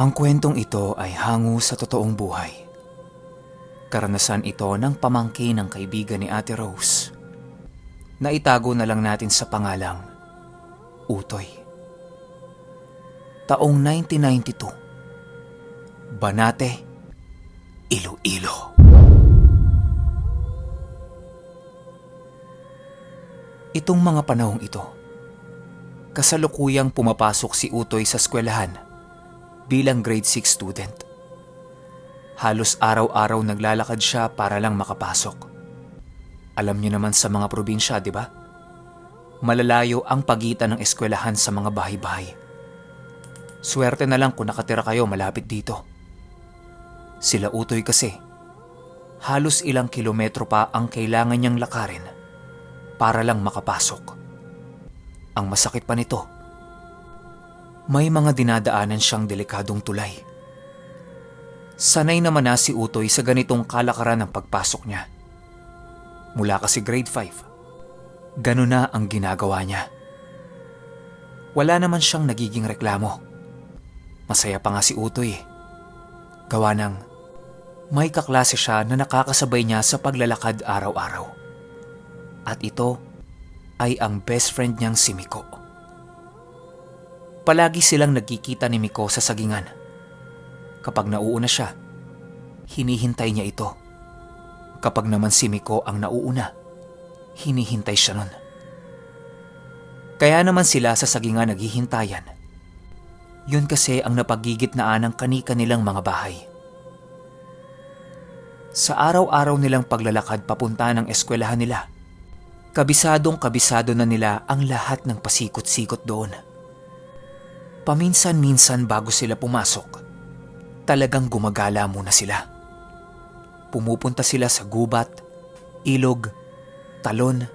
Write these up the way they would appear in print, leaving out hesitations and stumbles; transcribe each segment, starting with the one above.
Ang kwentong ito ay hango sa totoong buhay. Karanasan ito ng pamangkin ng kaibigan ni Ate Rose. Naitago na lang natin sa pangalang Utoy. Taong 1992, Banate, Iloilo. Itong mga panahong ito, kasalukuyang pumapasok si Utoy sa eskwelahan bilang grade 6 student. Halos araw-araw naglalakad siya para lang makapasok. Alam niyo naman sa mga probinsya, di ba? Malalayo ang pagitan ng eskwelahan sa mga bahay-bahay. Swerte na lang kung nakatira kayo malapit dito. Sila Utoy kasi, halos ilang kilometro pa ang kailangan niyang lakarin para lang makapasok. Ang masakit pa nito, may mga dinadaanan siyang delikadong tulay. Sanay naman na si Utoy sa ganitong kalakaran ng pagpasok niya. Mula kasi grade 5, ganun na ang ginagawa niya. Wala naman siyang nagiging reklamo. Masaya pa nga si Utoy eh. Gawa ng may kaklase siya na nakakasabay niya sa paglalakad araw-araw. At ito ay ang best friend niyang si Miko. Palagi silang nagkikita ni Miko sa sagingan. Kapag nauuna siya, hinihintay niya ito. Kapag naman si Miko ang nauuna, hinihintay siya nun. Kaya naman sila sa sagingan naghihintayan. Yun kasi ang napagigitnaan ng kani-kanilang mga bahay. Sa araw-araw nilang paglalakad papunta ng eskwelahan nila, kabisadong kabisado na nila ang lahat ng pasikot-sikot doon. Paminsan-minsan bago sila pumasok, talagang gumagala muna sila. Pumupunta sila sa gubat, ilog, talon,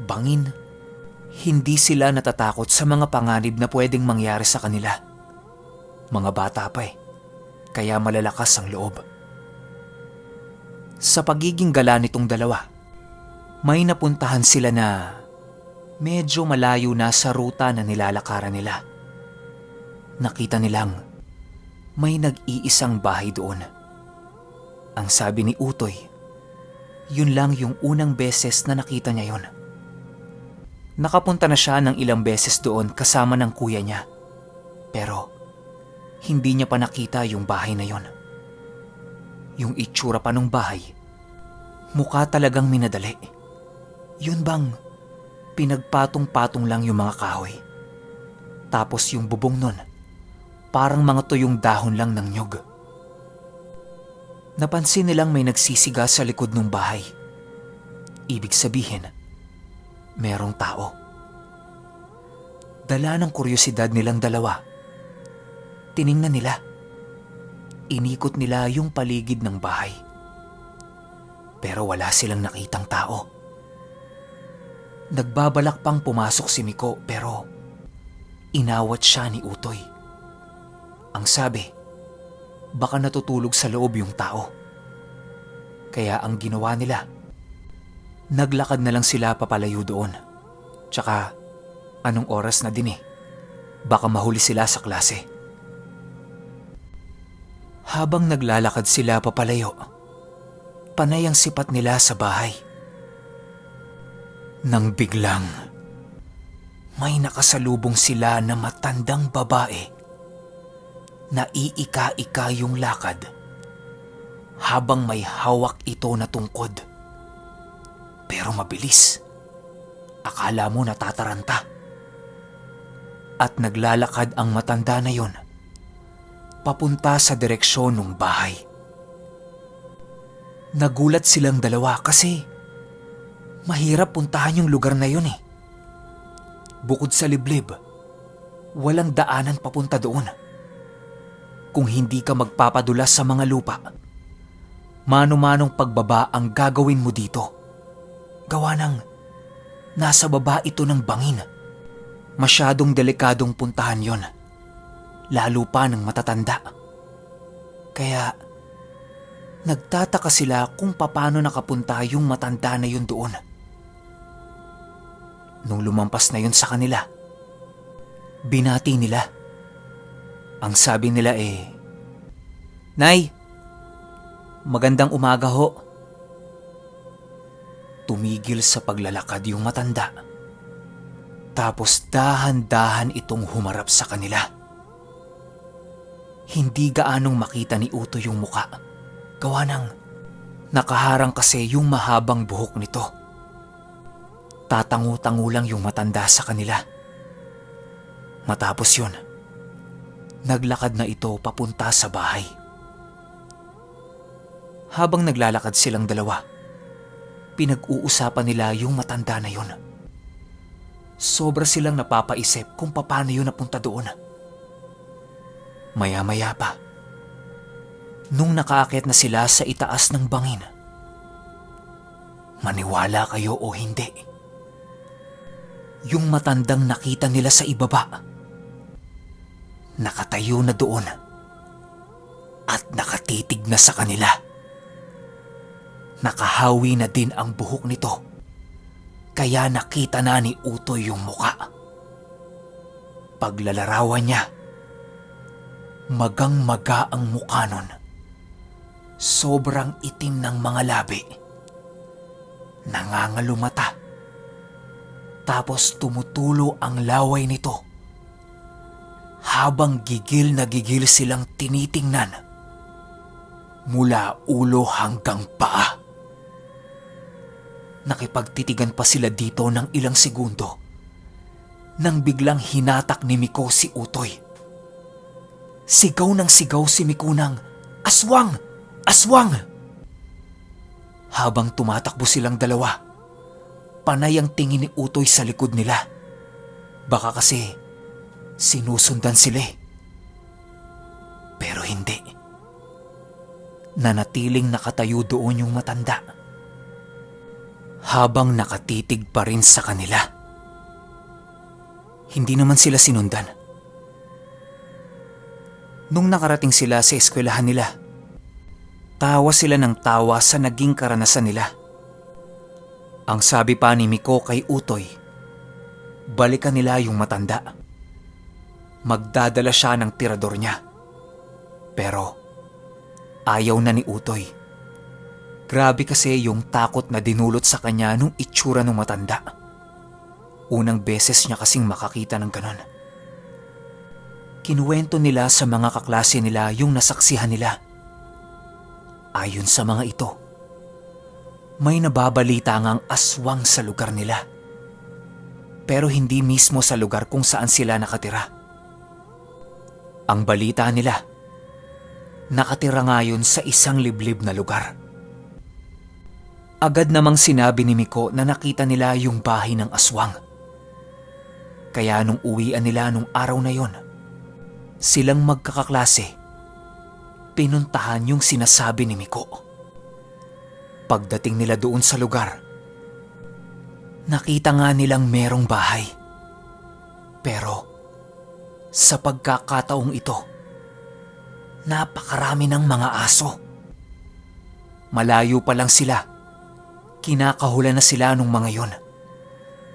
bangin. Hindi sila natatakot sa mga panganib na pwedeng mangyari sa kanila. Mga bata pa eh, kaya malalakas ang loob. Sa pagiging gala nitong dalawa, may napuntahan sila na medyo malayo na sa ruta na nilalakaran nila. Nakita nilang may nag-iisang bahay doon. Ang sabi ni Utoy, yun lang yung unang beses na nakita niya yon. Nakapunta na siya ng ilang beses doon kasama ng kuya niya. Pero hindi niya pa nakita yung bahay na yon. Yung itsura pa ng bahay, mukha talagang minadali. Yun bang pinagpatong-patong lang yung mga kahoy. Tapos yung bubong nun, parang mga tuyong dahon lang ng nyog. Napansin nilang may nagsisiga sa likod ng bahay. Ibig sabihin, merong tao. Dala ng kuryosidad nilang dalawa, tiningnan nila. Inikot nila yung paligid ng bahay. Pero wala silang nakitang tao. Nagbabalak pang pumasok si Miko pero inawat siya ni Utoy. Ang sabi, baka natutulog sa loob yung tao. Kaya ang ginawa nila, naglakad na lang sila papalayo doon. Tsaka anong oras na din eh, baka mahuli sila sa klase. Habang naglalakad sila papalayo, panay ang sipat nila sa bahay. Nang biglang, may nakasalubong sila na matandang babae. Naiika-ika yung lakad habang may hawak ito na tungkod. Pero mabilis. Akala mo natataranta. At naglalakad ang matanda na yon papunta sa direksyon ng bahay. Nagulat silang dalawa kasi mahirap puntahan yung lugar na yun eh. Bukod sa liblib, walang daanan papunta doon. Kung hindi ka magpapadulas sa mga lupa, mano-manong pagbaba ang gagawin mo dito. Gawa ng nasa baba ito ng bangin. Masyadong delikadong puntahan yon, lalo pa ng matatanda. Kaya nagtataka sila kung paano nakapunta yung matanda na yun doon. Nung lumampas na yun sa kanila, binati nila. Ang sabi nila Nay, magandang umaga ho. Tumigil sa paglalakad yung matanda. Tapos dahan-dahan itong humarap sa kanila. Hindi gaanong makita ni Utoy yung muka. Gawa ng nakaharang kasi yung mahabang buhok nito. Tatangu-tangu lang yung matanda sa kanila. Matapos yun, naglakad na ito papunta sa bahay. Habang naglalakad silang dalawa, pinag-uusapan nila yung matanda na yun. Sobra silang napapaisip kung paano yun napunta doon. Maya-maya pa, nung nakaakyat na sila sa itaas ng bangin, maniwala kayo o hindi, yung matandang nakita nila sa ibaba, nakatayo na doon at nakatitig na sa kanila. Nakahawi na din ang buhok nito, kaya nakita na ni Utoy yung muka. Paglalarawan niya, magang-maga ang mukha nun. Sobrang itim ng mga labi. Nangangalumata. Tapos tumutulo ang laway nito. Habang gigil na gigil silang tinitingnan mula ulo hanggang paa. Nakipagtitigan pa sila dito ng ilang segundo nang biglang hinatak ni Miko si Utoy. Sigaw ng sigaw si Miko ng, "Aswang! Aswang!" Habang tumatakbo silang dalawa, panay ang tingin ni Utoy sa likod nila. Baka kasi sinusundan sila. Pero hindi. Nanatiling nakatayo doon yung matanda, habang nakatitig pa rin sa kanila. Hindi naman sila sinundan. Nung nakarating sila sa eskwelahan nila, tawa sila ng tawa sa naging karanasan nila. Ang sabi pa ni Miko kay Utoy, balikan nila yung matanda. Magdadala siya ng tirador niya. Pero ayaw na ni Utoy. Grabe kasi yung takot na dinulot sa kanya nung itsura ng matanda. Unang beses niya kasing makakita ng ganon. Kinuwento nila sa mga kaklase nila yung nasaksihan nila. Ayon sa mga ito, may nababalita ngang aswang sa lugar nila. Pero hindi mismo sa lugar kung saan sila nakatira. Ang balita nila, nakatira ngayon sa isang liblib na lugar. Agad namang sinabi ni Miko na nakita nila yung bahay ng aswang. Kaya nung uwian nila nung araw na yon, silang magkakaklase, pinuntahan yung sinasabi ni Miko. Pagdating nila doon sa lugar, nakita nga nilang merong bahay. Pero sa pagkakataong ito, napakarami ng mga aso. Malayo pa lang sila, kinakahulan na sila nung mga yon.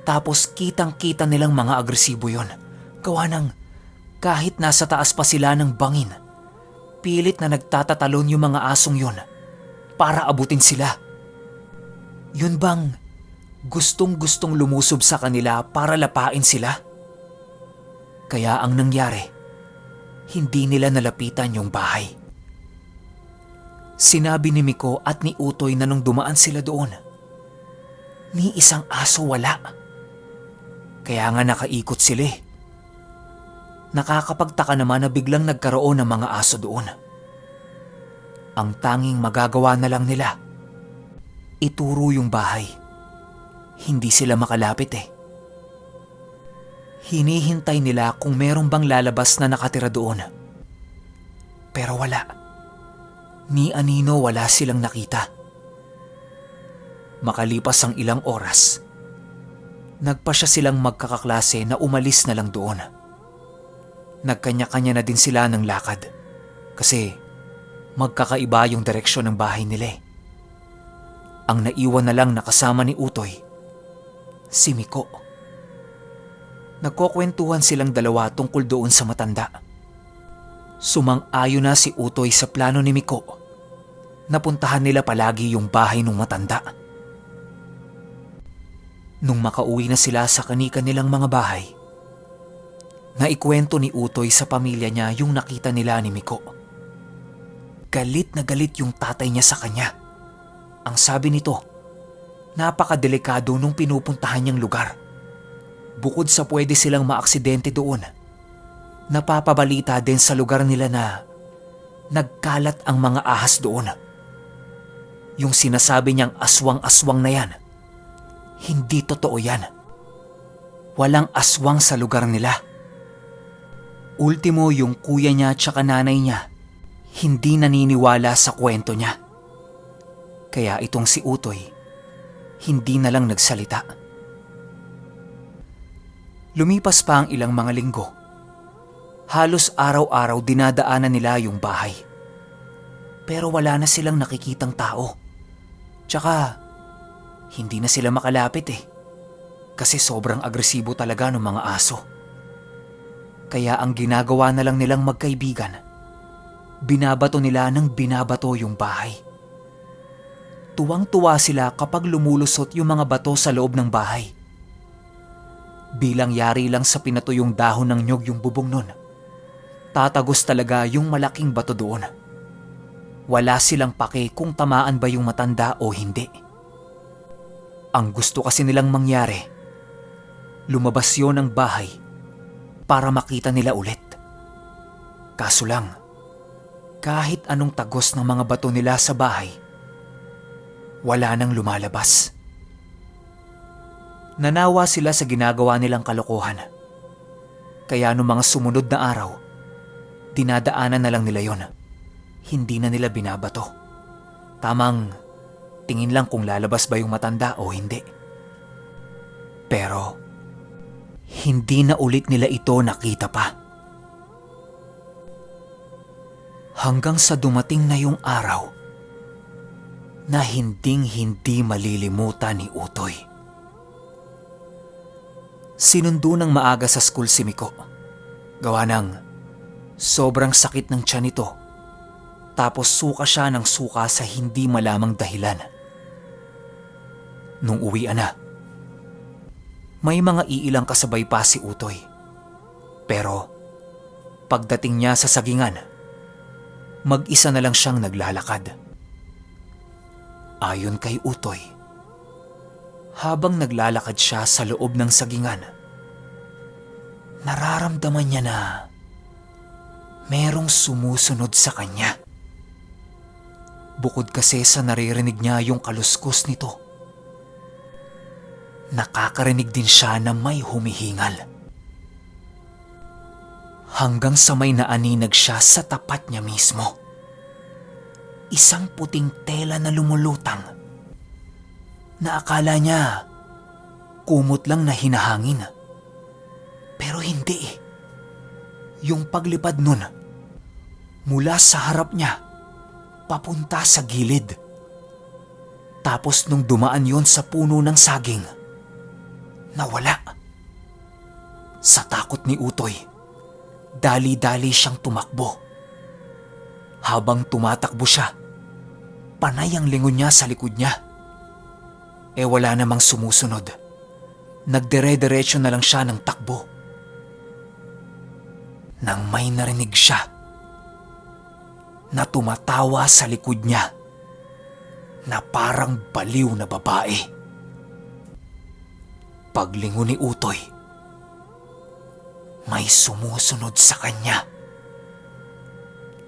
Tapos kitang-kita nilang mga agresibo yon. Gawa ng kahit nasa taas pa sila ng bangin, pilit na nagtatatalon yung mga asong yon para abutin sila. Yun bang gustong-gustong lumusob sa kanila para lapain sila? Kaya ang nangyari, hindi nila nalapitan yung bahay. Sinabi ni Miko at ni Utoy na nung dumaan sila doon, ni isang aso wala. Kaya nga nakaikot sila. Nakakapagtaka naman na biglang nagkaroon ng mga aso doon. Ang tanging magagawa na lang nila, ituro yung bahay. Hindi sila makalapit Hinihintay nila kung meron bang lalabas na nakatira doon. Pero wala. Ni anino wala silang nakita. Makalipas ang ilang oras, nagpasya silang magkakaklase na umalis na lang doon. Nagkanya-kanya na din sila ng lakad kasi magkakaiba yung direksyon ng bahay nila. Ang naiwan na lang nakasama ni Utoy, si Miko. Nagkukwentuhan silang dalawa tungkol doon sa matanda. Sumang-ayon na si Utoy sa plano ni Miko. Napuntahan nila palagi yung bahay ng matanda. Nung makauwi na sila sa kani-kanilang mga bahay, naikwento ni Utoy sa pamilya niya yung nakita nila ni Miko. Galit na galit yung tatay niya sa kanya. Ang sabi nito, napakadelikado nung pinupuntahan niyang lugar. Bukod sa pwede silang maaksidente doon, napapabalita din sa lugar nila na nagkalat ang mga ahas doon. Yung sinasabi niyang aswang-aswang na yan, hindi totoo yan. Walang aswang sa lugar nila. Ultimo yung kuya niya tsaka nanay niya, hindi naniniwala sa kwento niya. Kaya itong si Utoy, hindi na lang nagsalita. Lumipas pa ang ilang mga linggo. Halos araw-araw dinadaanan nila yung bahay. Pero wala na silang nakikitang tao. Tsaka, hindi na sila makalapit kasi sobrang agresibo talaga ng mga aso. Kaya ang ginagawa na lang nilang magkaibigan, binabato nila ng binabato yung bahay. Tuwang-tuwa sila kapag lumulusot yung mga bato sa loob ng bahay. Bilang yari lang sa pinatuyong dahon ng nyog yung bubong nun, tatagos talaga yung malaking bato doon. Wala silang pake kung tamaan ba yung matanda o hindi. Ang gusto kasi nilang mangyari, lumabas yon ng bahay para makita nila ulit. Kaso lang, kahit anong tagos ng mga bato nila sa bahay, wala nang lumalabas. Nanawa sila sa ginagawa nilang kalokohan. Kaya nung mga sumunod na araw, dinadaanan na lang nila yon. Hindi na nila binabato. Tamang tingin lang kung lalabas ba yung matanda o hindi. Pero hindi na ulit nila ito nakita pa. Hanggang sa dumating na yung araw na hinding-hindi malilimutan ni Utoy. Sinundo ng maaga sa school si Miko. Gawa ng sobrang sakit ng tiyan nito. Tapos suka siya ng suka sa hindi malamang dahilan. Nung uwian na, may mga iilang kasabay pa si Utoy. Pero pagdating niya sa sagingan, mag-isa na lang siyang naglalakad. Ayon kay Utoy, habang naglalakad siya sa loob ng sagingan, nararamdaman niya na merong sumusunod sa kanya. Bukod kasi sa naririnig niya yung kaluskos nito, nakakarinig din siya na may humihingal. Hanggang sa may naaninag siya sa tapat niya mismo. Isang puting tela na lumulutang na akala niya kumot lang na hinahangin. Pero hindi. Yung paglipad nun, mula sa harap niya, papunta sa gilid. Tapos nung dumaan yon sa puno ng saging, nawala. Sa takot ni Utoy, dali-dali siyang tumakbo. Habang tumatakbo siya, panay ang lingon niya sa likod niya. Wala namang sumusunod. Nagdire-diretso na lang siya ng takbo. Nang may narinig siya na tumatawa sa likod niya na parang baliw na babae. Paglingon ni Utoy, may sumusunod sa kanya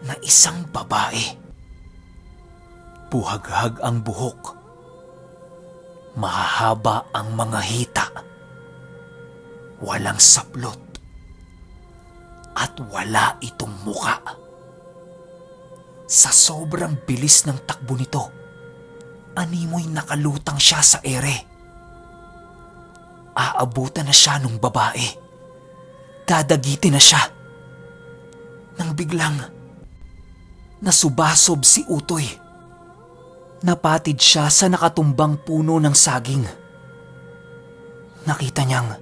na isang babae. Buhaghag ang buhok. Mahahaba ang mga hita. Walang saplot. At wala itong muka. Sa sobrang bilis ng takbo nito, animoy nakalutang siya sa ere. Aabutan na siya nung babae. Dadagitin na siya. Nang biglang nasubasob si Utoy. Napatid siya sa nakatumbang puno ng saging. Nakita niyang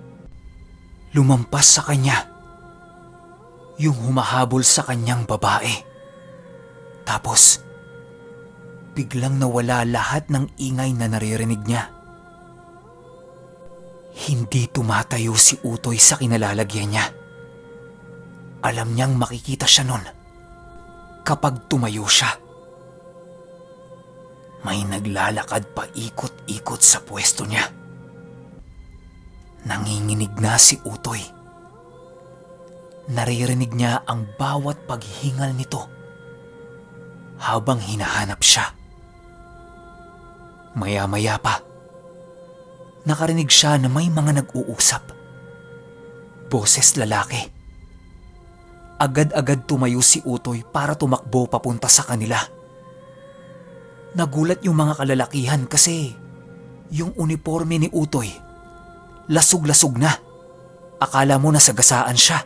lumampas sa kanya Yung humahabol sa kanyang babae. Tapos, biglang nawala lahat ng ingay na naririnig niya. Hindi tumatayo si Utoy sa kinalalagyan niya. Alam niyang makikita siya nun kapag tumayo siya. May naglalakad pa ikot-ikot sa pwesto niya. Nanginginig na si Utoy. Naririnig niya ang bawat paghingal nito habang hinahanap siya. Maya-maya pa, nakarinig siya na may mga nag-uusap. Boses lalaki. Agad-agad tumayo si Utoy para tumakbo papunta sa kanila. Nagulat yung mga kalalakihan kasi yung uniforme ni Utoy, lasog-lasog na. Akala mo nasagasaan siya.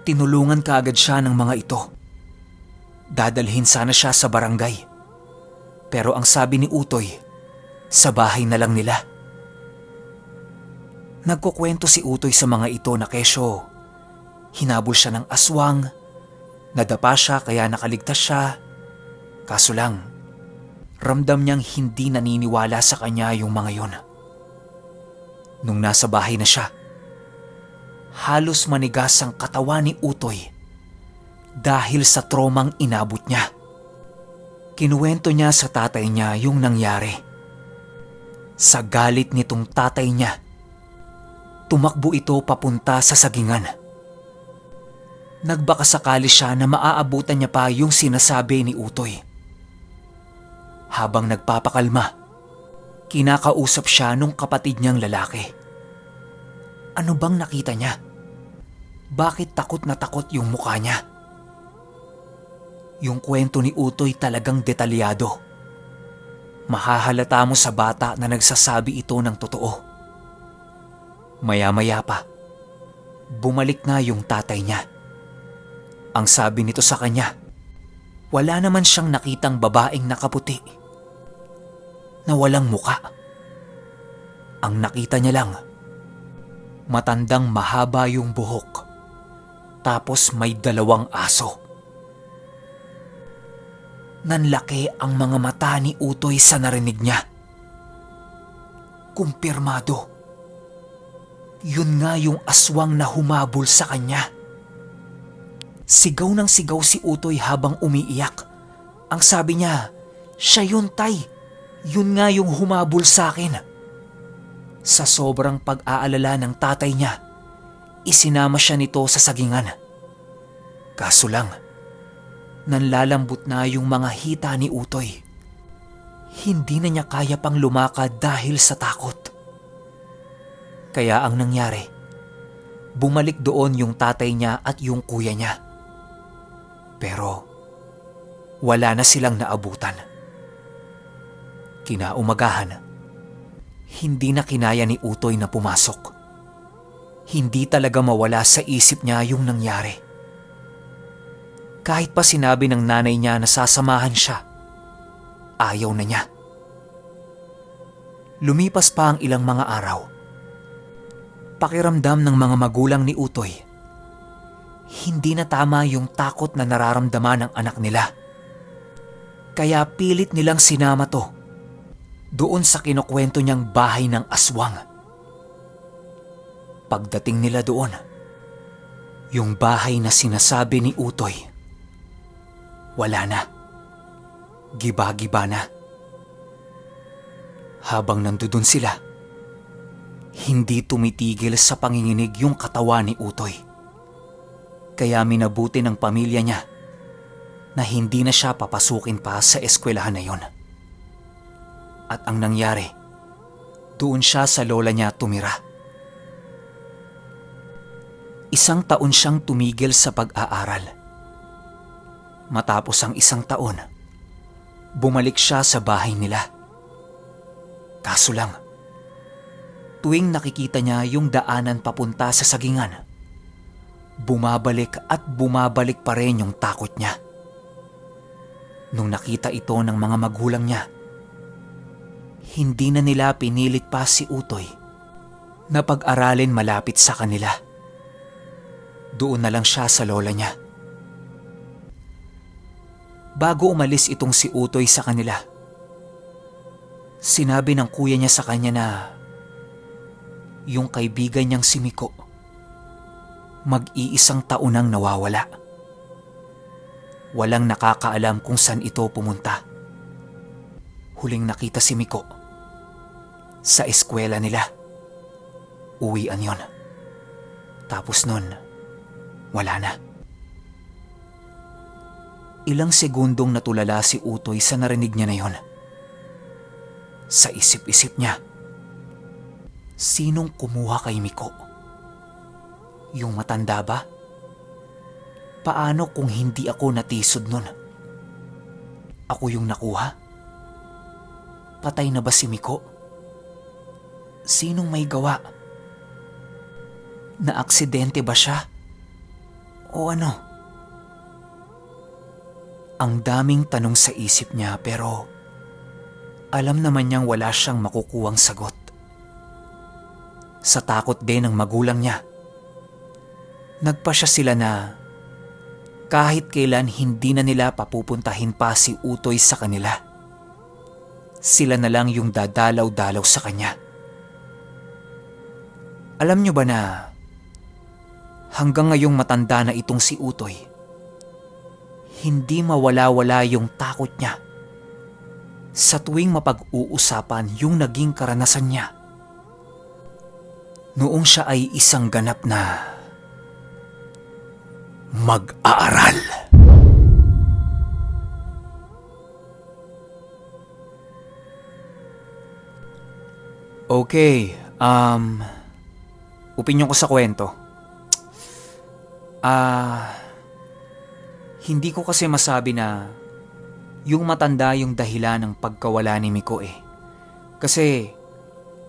Tinulungan kaagad siya ng mga ito. Dadalhin sana siya sa barangay. Pero ang sabi ni Utoy, sa bahay na lang nila. Nagkukwento si Utoy sa mga ito na kesyo hinabol siya ng aswang, nadapa siya kaya nakaligtas siya. Kaso lang, ramdam niyang hindi naniniwala sa kanya yung mga yon. Nung nasa bahay na siya, halos manigas ang katawan ni Utoy dahil sa tromang inabot niya. Kinuwento niya sa tatay niya yung nangyari. Sa galit nitong tatay niya, tumakbo ito papunta sa sagingan. Nagbakasakali siya na maaabutan niya pa yung sinasabi ni Utoy. Habang nagpapakalma, kinakausap siya nung kapatid niyang lalaki. Ano bang nakita niya? Bakit takot na takot yung mukha niya? Yung kwento ni Utoy talagang detalyado. Mahahalata mo sa bata na nagsasabi ito ng totoo. Maya-maya pa, bumalik na yung tatay niya. Ang sabi nito sa kanya, wala naman siyang nakitang babaeng nakaputi na walang muka. Ang nakita niya lang, matandang mahaba yung buhok, tapos may 2 aso. Nanlaki ang mga mata ni Utoy sa narinig niya. Kumpirmado. Yun nga yung aswang na humabol sa kanya. Sigaw ng sigaw si Utoy habang umiiyak. Ang sabi niya, siya yun, tay. Yun nga yung humabol sa akin. Sa sobrang pag-aalala ng tatay niya, isinama siya nito sa sagingan. Kaso lang, nanlalambot na yung mga hita ni Utoy. Hindi na niya kaya pang lumakad dahil sa takot. Kaya ang nangyari, bumalik doon yung tatay niya at yung kuya niya. Pero wala na silang naabutan. Kinaumagahan, hindi na kinaya ni Utoy na pumasok. Hindi talaga mawala sa isip niya yung nangyari. Kahit pa sinabi ng nanay niya na sasamahan siya, ayaw na niya. Lumipas pa ang ilang mga araw. Pakiramdam ng mga magulang ni Utoy, hindi na tama yung takot na nararamdaman ng anak nila. Kaya pilit nilang sinama to doon sa kinukwento niyang bahay ng aswang. Pagdating nila doon, yung bahay na sinasabi ni Utoy, wala na. Giba-giba na. Habang nandoon sila, hindi tumitigil sa panginginig yung katawan ni Utoy. Kaya minabuti ng pamilya niya na hindi na siya papasukin pa sa eskwelahan na yon. At ang nangyari, doon siya sa lola niya tumira. 1 taon siyang tumigil sa pag-aaral. Matapos ang 1 taon, bumalik siya sa bahay nila. Kaso lang, tuwing nakikita niya yung daanan papunta sa sagingan, bumabalik at bumabalik pa rin yung takot niya. Nung nakita ito ng mga magulang niya, hindi na nila pinilit pa si Utoy na pag-aralin malapit sa kanila. doon na lang siya sa lola niya. Bago umalis itong si Utoy sa kanila, sinabi ng kuya niya sa kanya na yung kaibigan niyang si Miko mag-iisang taon nang nawawala. Walang nakakaalam kung saan ito pumunta. Huling nakita si Miko sa eskwela nila. Uwian yon. Tapos nun, wala na. Ilang segundong natulala si Utoy sa narinig niya na yon. Sa isip-isip niya, sinong kumuha kay Miko? Yung matanda ba? Paano kung hindi ako natisod nun? Ako yung nakuha? Patay na ba si Miko? Sinong may gawa? Na-aksidente ba siya? O ano? Ang daming tanong sa isip niya pero alam naman niyang wala siyang makukuwang sagot. Sa takot din ng magulang niya, nagpasya sila na kahit kailan hindi na nila papupuntahin pa si Utoy sa kanila. Sila na lang yung dadalaw-dalaw sa kanya. Alam niyo ba na hanggang ngayong matanda na itong si Utoy, hindi mawala-wala yung takot niya sa tuwing mapag-uusapan yung naging karanasan niya noong siya ay isang ganap na mag-aaral. Okay, opinyon ko sa kwento. Hindi ko kasi masabi na yung matanda yung dahilan ng pagkawala ni Miko eh. Kasi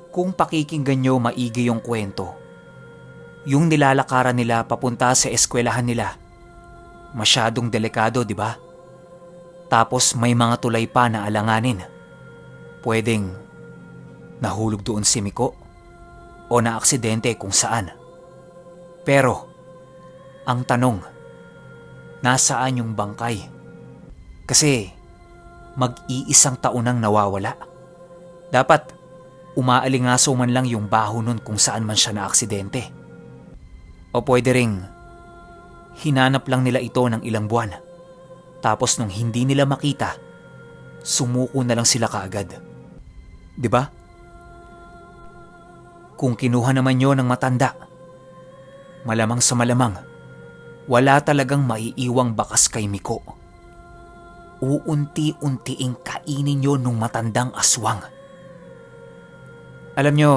kung pakikinggan nyo maigi yung kwento, yung nilalakaran nila papunta sa eskwelahan nila, masyadong delikado, di ba? Tapos may mga tulay pa na alanganin. Pwedeng nahulog doon si Miko o naaksidente kung saan. Pero ang tanong, nasaan yung bangkay? Kasi mag-iisang taon nang nawawala. Dapat umaalingaso man lang yung baho nun kung saan man siya naaksidente. O pwede ring hinanap lang nila ito ng ilang buwan. Tapos nung hindi nila makita, sumuko na lang sila kaagad. 'Di ba? Kung kinuha naman yon ng matanda, malamang sa malamang, wala talagang maiiwang bakas kay Miko. Uunti-untiing kainin yon nung matandang aswang. Alam nyo,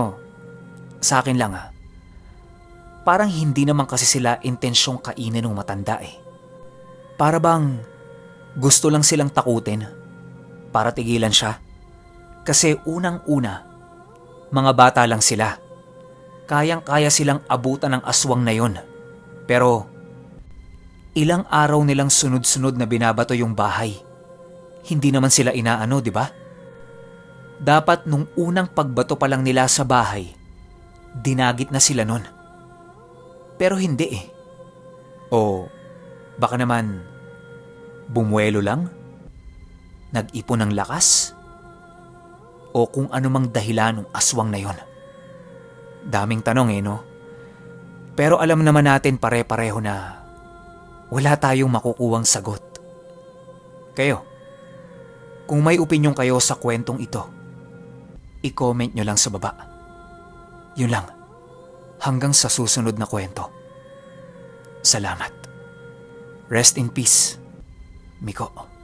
sa akin lang parang hindi naman kasi sila intensyong kainin ng matanda eh. Para bang gusto lang silang takutin para tigilan siya. Kasi unang-una, mga bata lang sila. Kayang-kaya silang abutan ng aswang na yon. Pero ilang araw nilang sunod-sunod na binabato yung bahay. Hindi naman sila inaano, di ba? Dapat nung unang pagbato pa lang nila sa bahay, dinagit na sila nun. Pero hindi eh. O baka naman bumuelo lang? Nag-ipon ng lakas? O kung anumang dahilan ng aswang na yon. Daming tanong eh, no? Pero alam naman natin pare-pareho na wala tayong makukuwang sagot. Kayo, kung may opinyon kayo sa kwentong ito, i-comment nyo lang sa baba. Yun lang. Hanggang sa susunod na kwento. Salamat. Rest in peace, Miko.